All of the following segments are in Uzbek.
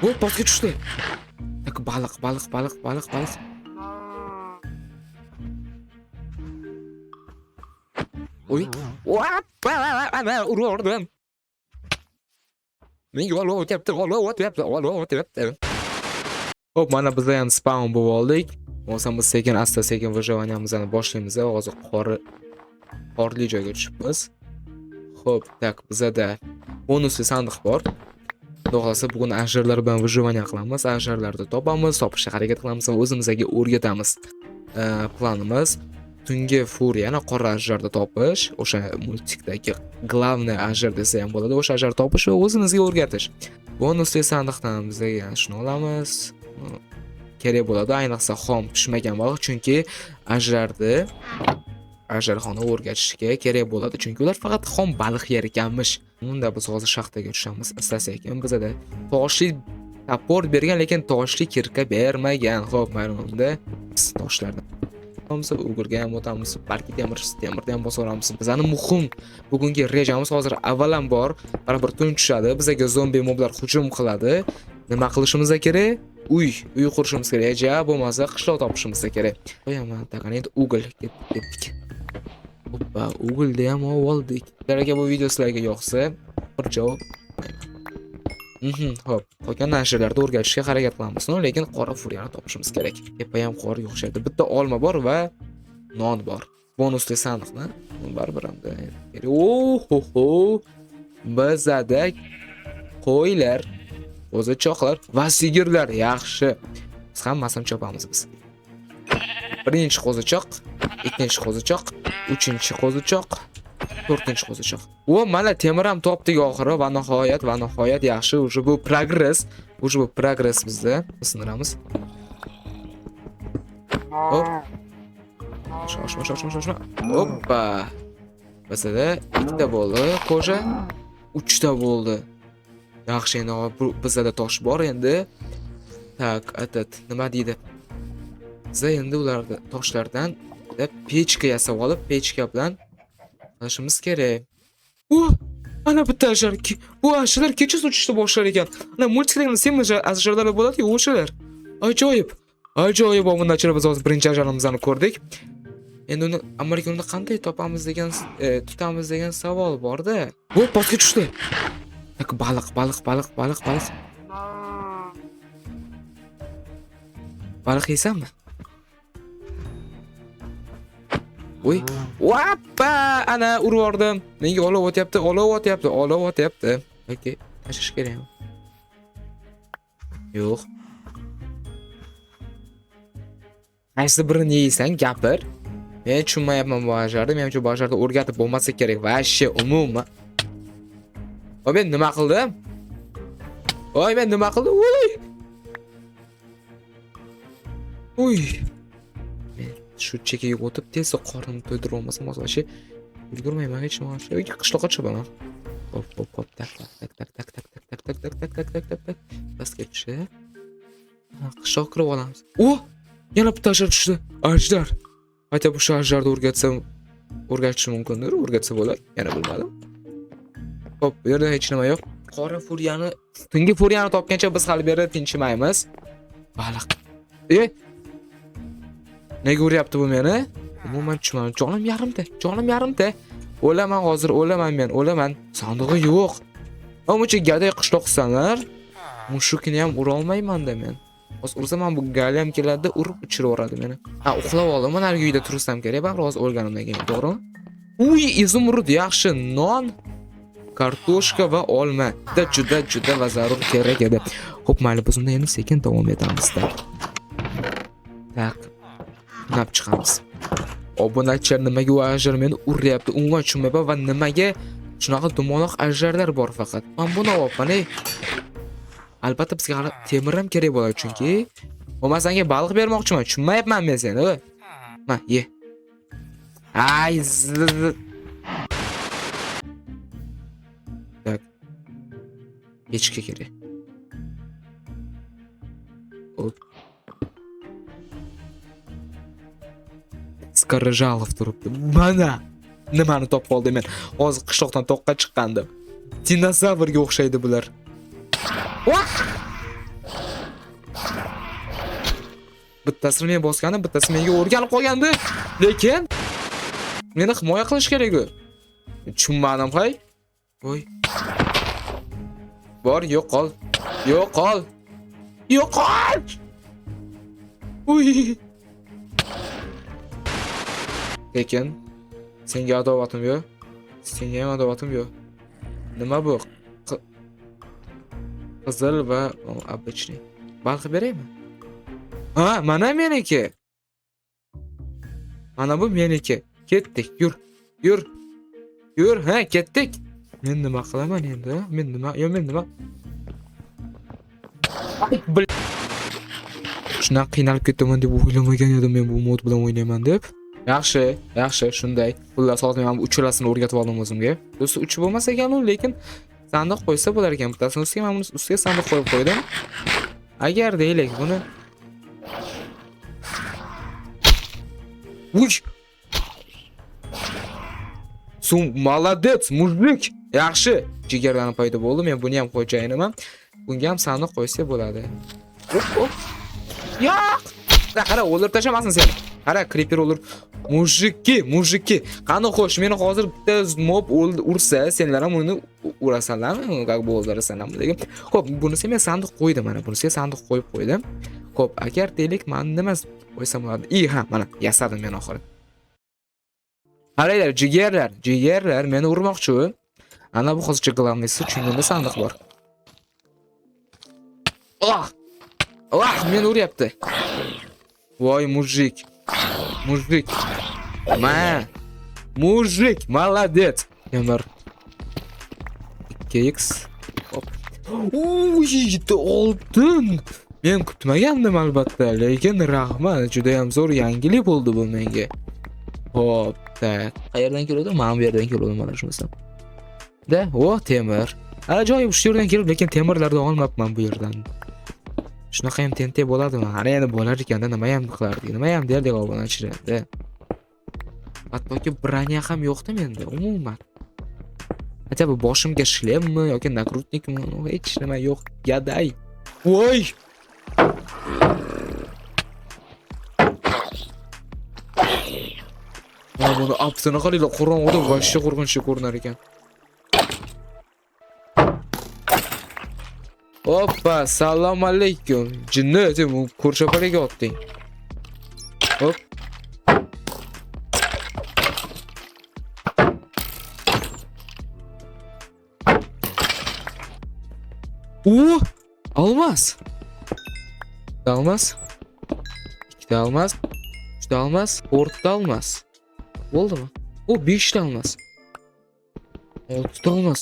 O pastga tushdi. Tak baliq. Oy. Urdim. Menga olib o'tyapti. Hop, mana biz ham spawn bo'lib oldik. Bo'lsam biz sekin выживаниemizni boshlaymiz. Hozir qorli joyga tushibmiz. Hop, tak bizada bonusli sandiq bor. Xudo bugun ajrlar bilan выживание qilamiz. Ajrlarni topamiz, topishga harakat qilamiz va o'zimizga o'rgatamiz. Planimiz tungi furiyani qora ajrlarni topish, o'sha multikdagi главный ajr desa ham bo'ladi. O'sha ajrni topish va o'zimizga o'rgatish. Bonusli sandiqdan bizga shuni olamiz. Kerak bo'ladi, ayniqsa xom pishmagan baliq, chunki ajdarxonni o'rgatishga kerak bo'ladi, chunki ular faqat xom baliq yer ekanmish. Unda biz hozir shaxtaga tushamiz. Istasak ham bizada toshli tapor bergan, lekin toshli kirka bermagan. Xo'p, maylimda toshlardan o'girga ham o'tamiz, balki temirni ham bosaveramiz. Bizani muhim bugungi rejamiz hozir avvalambor baribir tun tushadi, bizga zombi moblar hujum qiladi. Nima qilishimiz kerak? Uy qurishimiz kerak, ja bo'lmasa qishloq topishimiz kerak. Qo'yaman, taqani endi o'g'il ketdik. Hoppa, o'g'ilni ham oldik. Agar bu video sizlarga yoqsa, bir javob hop, qolgan narsalarni o'rgatishga harakat qilamiz, lekin qora furiyani topishimiz kerak. Tepa ham qor yo'qshaydi. Bitta olma bor va non bor. Bonusli sandiqni baribir hamda kerak. Oho! Bizada qo'ylar, qo'zichoqlar va sigirlar yaxshi. Biz hammasini chopamiz biz. Birinchi qo'zichoq, ikkinchi qo'zichoq, uchinchi qo'zichoq, to'rtinchi qo'zichoq. O, mana temir ham topdik oxiri va nihoyat yaxshi. Uje bu progress bizda. Sindiramiz. Hop. Shoshma. Hoppa. Bizda ikkita bo'ldi, qo'sha 3 ta bo'ldi. Yaxshi, endi bizda tosh bor endi. Tak, nima deydi? Biz endi ularni toshlardan pechka yasab olib, pechka bilan qilishimiz kerak. Ana bitta ajr. Bu ajrlar kecha uchishni boshlar ekan. Ana multikdagi semaj ajrlar bo'ladi-ku, o'shalar. Ajoyib. Bundan biz hozir birinchi ajrimizni ko'rdik. Endi uni Amerikada qanday topamiz degan, tutamiz degan savol bor-da. Bu pastga tushdi. Tak baliq. Baliq yeysanmi? Oy. Vappa! Ana urib yordim. Menga olov o'tyapti. Okey, tashish kerak. Yo'q. Qaysi birini yeysan, gapir. Men tushunmayapman bu ajrni. Menimcha bu ajrni o'rgatib bo'lmasa kerak. Vashshi umuman. Men nima qildim? Uy. Shu chekaga o'tib tezda qornimni to'ydirib olmasam, hozir ulgurmayman hech nima. Qishloqqa chiqaman. Hop. Tak. Pastga tushdi. Qishloq kirib olamiz. Yana bitta ajr tushdi. Ajdar. Aytib bu ajrni o'rgatish mumkindir, o'rgatsa bo'lar. Yana bilmadim. Hop, bu yerda hech nima yo'q. Qora furiyani, tungi furiyani topgancha biz hali bu yerda tinchimaymiz. Baliq. Nega uryapti bu meni? Umuman tushman. Jonim yarimta. O'laman hozir, o'laman. Sandig'i yo'q. Uncha gaday qishloqsanlar, mushukni ham ura olmayman-da men. Hozir ursam ham bu gali ham keladi, urib uchiraveradi meni. Uxlab oldim. Mana narigi uyda tursam kerak, baribir hozir o'lganimdan keyin, to'g'rimi? Izumrud yaxshi, non, kartoshka va olma. Juda va zarur kerak edi. Xo'p, mayli, biz unda endi sekin davom etamiz. Tak. Nap chiqamiz. Obunachilar nimaga u ajr meni uryapti? Umuman tushunmayman va nimaga shunaqa dumaloq ajrlar bor faqat. Men buni olibman. Albatta bizga hali temir ham kerak bo'ladi, chunki bo'lmasanga baliq bermoqchiman. Tushunmayapman men seni. Ma, ye. Tak. Kechga kerak. Skarjalov turibdi. Mana nimani topib oldim men. Hozir qishloqdan toqqa chiqqandim. Dinozavrga o'xshaydi bular. Bittasini men bosgandim, bittasi menga o'rganib qolgandi. Lekin meni himoya qilish kerak-ku. Tushunmadim, hay. Voy. Bor, yo'qol. Yo'qol. Yo'qol. Uy. Lekin senga adovatim yo'q. Senga ham adovatim yo'q. Nima bu? Qizil va обычный. Balqib beraymi? Ha, mana meniki. Mana bu meniki. Ketdik, yur. Yur. Yur, ha, ketdik. Men nima qilaman endi? Men nima? Shunaqa qiynalib ketaman deb o'ylamagan edim men bu mod bilan o'ynayman deb. Yaxshi, shunday. Xullas hozir men uchalasini o'rgatib oldim o'zimga. Do'sti uch bo'lmasa ekan u, lekin sandiq qo'ysa bo'lar ekan. Bittasini ustiga, men buni ustiga sandiq qo'yib qo'ydim. Agar deylik buni Uy! Молодец, mujik. Yaxshi. Jigardan paydo bo'ldi. Men buni ham qo'yajayman. Bunga ham sandiq qo'ysa bo'ladi. Hop. Yo'q. Qara, o'ldirib tashamasin seni. Qara, creeper o'ldir. Mujikki. Qani xo'sh, meni hozir bitta mob ursa, senlar ham uni urasanlarmi? Как бы o'ldirasanlarmi degan. Xo'p, bunisi men sandiq qo'ydim mana. Bunisiga sandiq qo'yib qo'ydim. Xo'p, agar deylik, men nima qo'ysam bo'ladi? Ha, mana yasadim men oxiri. Qaranglar, jigarlar meni urmoqchi. Ana bu hozircha glavnisi, chunki sandiq bor. Meni uryapti. Voy mujik. Mujik, молодец. Temir 2x. Hop. Uy, oltin. Men kutmagandim albatta, lekin rahmat, juda ham zo'r yangilik bo'ldi bu menga. Hop, tak. Qayerdan keladi? Mana bu yerdan keladi mana shunisi. Temir. Ajoyib shu yerdan kelib, lekin temirlarni olmabman bu yerdan. Shunaqa ham tente bo'ladimi? Ana endi bo'lar ekanda nima ham qilardik? Nima ham derdik obunachilarda. Hattoki branya ham yo'qdi menda umuman. Hatto bu boshimga shlemmi yoki nakrutnikmi? Hech nima yo'q. Gaday. Voy! Buni apsini qaranglar, qorong'uda vashcha qo'rqinchli ko'rinar ekan. Hoppa, salom alaykum. Jinni, sen ko'rshapalaga otding. Hop. Olmaz. Ikkita olmaz. 3ta olmaz. 4ta olmaz. Bo'ldimi? 5ta olmaz. 6ta olmaz.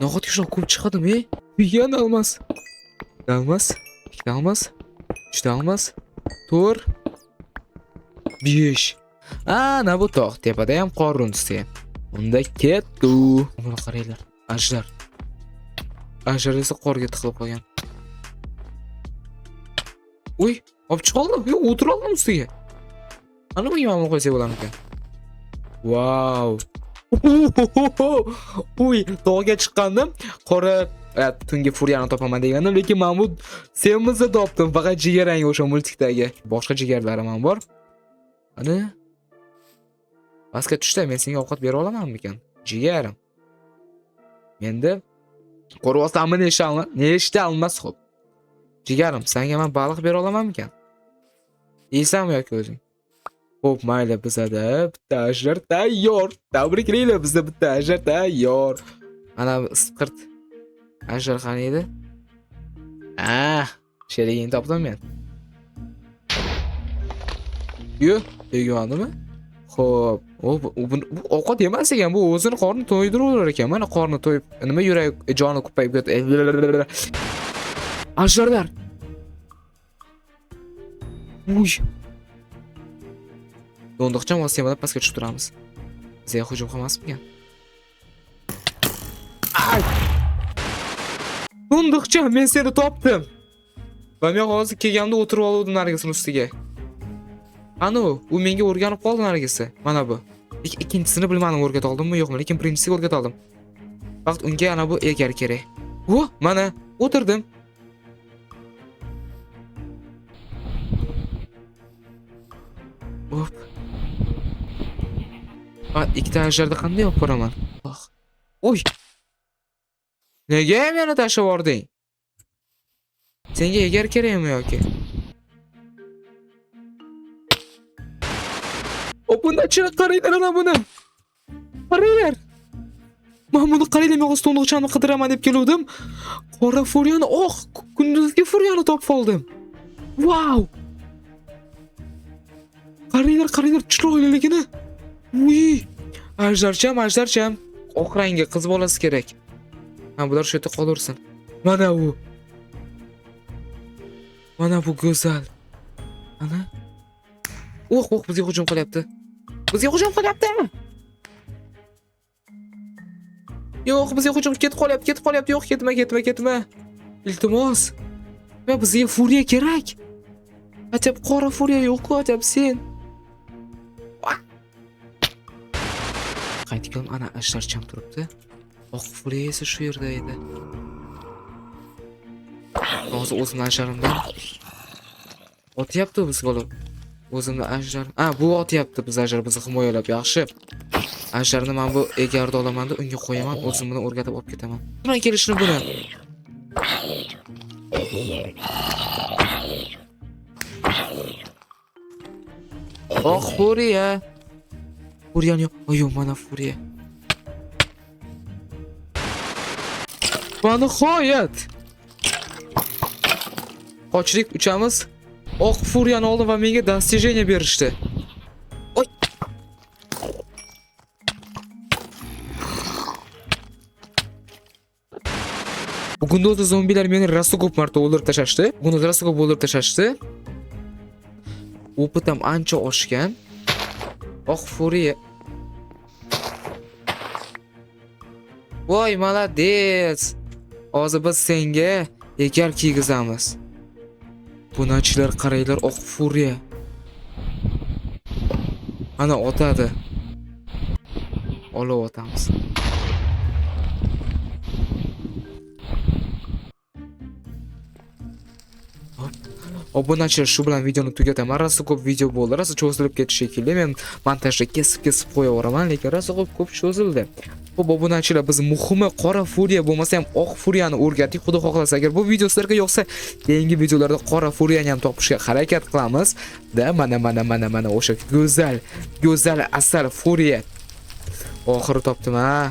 Nahotki shu ko'p chiqadimi? Yana olmaz. Olmaz. 2ta olmaz. 3ta olmaz. 4 5. Ana bu tog' tepada ham qor untisi. Unda ketdi. Buni qaranglar. Ajlar. Ajlar esa qorga tiqilib qolgan. Uy, olib chiqoldim. Yo'q, o'tira oldim ustiga. Ana bunga mana qo'ysa bo'lar ekan. Wow. Uy, tog'ga chiqqandim. Qora tungi furyani topaman degandim, lekin men bu semizda topdim. Faqat jigaranga o'sha multikdagi. Boshqa jigarlarim ham bor. Ana. Pastga tushda men senga ovqat bera olamanmikan? Jigarim. Endi qo'rvosamni nechta olmas xo'p. Jigarim, senga men baliq bera olamanmikan? Yeysanmi yoki o'zing? Xo'p, mayli, bizada bitta ajlar tayyor. Tabriklaylar, bizda bitta ajlar tayyor. Mana isqirt ajlar qani edi? Sherigini topdim men. Yo, tegmadimi? Xo'p, bu ovqat emas ekan, bu o'zini qorni to'ydiraverar ekan. Mana qorni to'yib, nima yurak joni ko'payib ketdi. Ajlarlar. Uy. Do'ndiqcha mosimada pastga tushib turamiz. Bizga hujum qilmasmikan? Do'ndiqcha, men seni topdim. Va men hozir kelganda o'tirib oldim nargisini ustiga. Ana u menga o'rganib qoldi nargisi. Mana bu. Ikkinchisini bilmadim o'rgata oldimmi yo'qmi, lekin birinchisiga o'rgata oldim. Vaqt unga ana bu egar kerak. Mana o'tirdim. Men ikkita ajdarni qanday olib boraman? Oy. Nega meni tashlab yubording? Senga egar kerakmi yoki? Obunachilar qaranglar ana buni. Qaranglar. Men buni qaranglar, men o'z to'ng'ichamni qidiraman deb keluvdim. Qora furyani, kunduzgi furyani topib oldim. Wow! Qaranglar chiroyliligini. Uy! Ajdarcham. Oq rangi qiz bolasi kerak. Ha, bular shu yerda qolaversin. Mana bu go'zal. Ana. Bizga hujum qilyapti. Yo'q, bizga hujum ketib qolyapti. Yo'q, ketma. Iltimos. Men bizga furiya kerak. Ajab qora furiya yo'q-ku, ajab sen. Qaytgan ana ashtarcham turibdi. Oq furiya esa shu yerda edi. Hozir o'zimni asharimdan otyapti biz bola. O'zimni ajdar. Bu otyapti biz ajdar bizni himoyalab, yaxshi. Ajdarni men bu egarda olaman-da, unga qo'yaman, o'zim buni o'rgatib olib ketaman. Bilan kelishni buni. Furiya. Furiyani yo'q. Ayo, mana furiya. Mana nihoyat. Qochlik uchamiz. Oq furyani oldim va menga достижение berishdi. Oy. Bugun o'zi zombilar meni rosa ko'p marta o'ldirib tashlashdi. Opitim ancha oshgan. Oq furiya. Voy, молодец. Hozir biz senga egar kiygizamiz. Bunachilar qaranglar, oq furiya. Ana otadi. Olib otamiz. Obunachilar, shu bilan videoni tugataman. Rosa ko'p video bo'ldi. Rosa cho'zilib ketishi shekilli. Men montajda kesib qo'yaveraman, lekin rosa ko'p cho'zildi. Xo'p, obunachilar, biz muhimi qora furiya bo'lmasa ham oq furiyani o'rgatdik. Xudo xohlasa, agar bu video sizlarga yoqsa, keyingi videolarda qora furiyani ham topishga harakat qilamiz. Da mana o'sha go'zal asal furiya. Oxiri topdim, ha.